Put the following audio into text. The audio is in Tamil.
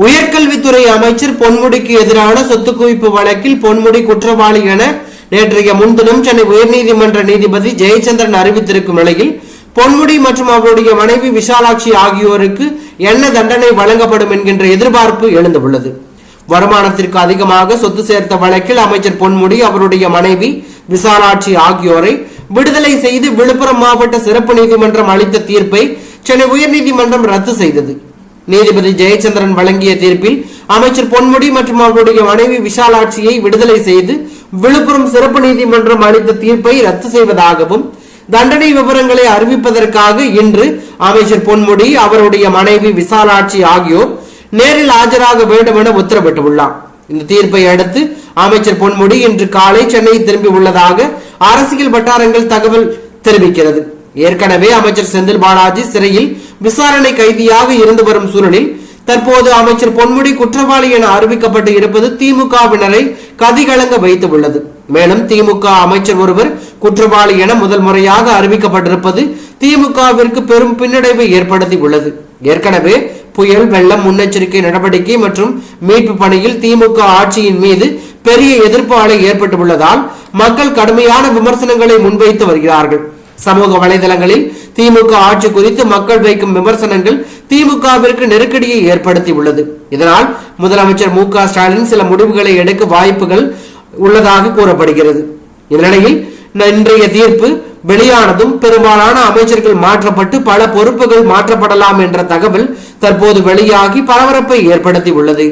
உயர்கல்வித்துறை அமைச்சர் பொன்முடிக்கு எதிரான சொத்து குவிப்பு வழக்கில் பொன்முடி குற்றவாளி என நேற்றைய முன்தினம் சென்னை உயர்நீதிமன்ற நீதிபதி ஜெயச்சந்திரன் அறிவித்திருக்கும் நிலையில் பொன்முடி மற்றும் அவருடைய மனைவி விஷாலாட்சி ஆகியோருக்கு என்ன தண்டனை வழங்கப்படும் என்கின்ற எதிர்பார்ப்பு எழுந்துள்ளது. வருமானத்திற்கு அதிகமாக சொத்து சேர்த்த வழக்கில் அமைச்சர் பொன்முடி அவருடைய மனைவி விஷாலாட்சி ஆகியோரை விடுதலை செய்து விழுப்புரம் மாவட்ட சிறப்பு நீதிமன்றம் அளித்த தீர்ப்பை சென்னை உயர்நீதிமன்றம் ரத்து செய்தது. நீதிபதி ஜெயச்சந்திரன் வழங்கிய தீர்ப்பில் அமைச்சர் பொன்முடி மற்றும் அவருடைய மனைவி விஷாலாட்சியை விடுதலை செய்து விழுப்புரம் சிறப்பு நீதிமன்றம் அளித்த தீர்ப்பை ரத்து செய்வதாகவும் தண்டனை விவரங்களை அறிவிப்பதற்காக இன்று அமைச்சர் பொன்முடி அவருடைய மனைவி விஷாலாட்சி ஆகியோர் நேரில் ஆஜராக வேண்டும் என உத்தரவிட்டுள்ளார். இந்த தீர்ப்பை அடுத்து அமைச்சர் பொன்முடி இன்று காலை சென்னை திரும்பி உள்ளதாக அரசியல் வட்டாரங்கள் தகவல் தெரிவிக்கிறது. ஏற்கனவே அமைச்சர் செந்தில் பாலாஜி சிறையில் விசாரணை கைதியாக இருந்து வரும் சூழலில் தற்போது அமைச்சர் பொன்முடி குற்றவாளி என அறிவிக்கப்பட்டு இருப்பது திமுகவினரை கதிகலங்க வைத்துள்ளது. மேலும் திமுக அமைச்சர் ஒருவர் குற்றவாளி என முதல் முறையாக அறிவிக்கப்பட்டிருப்பது திமுகவிற்கு பெரும் பின்னடைவை ஏற்படுத்தி உள்ளது. ஏற்கனவே புயல் வெள்ளம் முன்னெச்சரிக்கை நடவடிக்கை மற்றும் மீட்பு பணியில் திமுக ஆட்சியின் மீது பெரிய எதிர்ப்பு அலை ஏற்பட்டுள்ளதால் மக்கள் கடுமையான விமர்சனங்களை முன்வைத்து வருகிறார்கள். சமூக வலைதளங்களில் திமுக ஆட்சி குறித்து மக்கள் வைக்கும் விமர்சனங்கள் திமுகவிற்கு நெருக்கடியை ஏற்படுத்தி உள்ளது. இதனால் முதலமைச்சர் மு.க. ஸ்டாலின் சில முடிவுகளை எடுக்க வாய்ப்புகள் உள்ளதாக கூறப்படுகிறது. இந்நிலையில் இன்றைய தீர்ப்பு வெளியானதும் பெரும்பாலான அமைச்சர்கள் மாற்றப்பட்டு பல பொறுப்புகள் மாற்றப்படலாம் என்ற தகவல் தற்போது வெளியாகி பரபரப்பை ஏற்படுத்தி உள்ளது.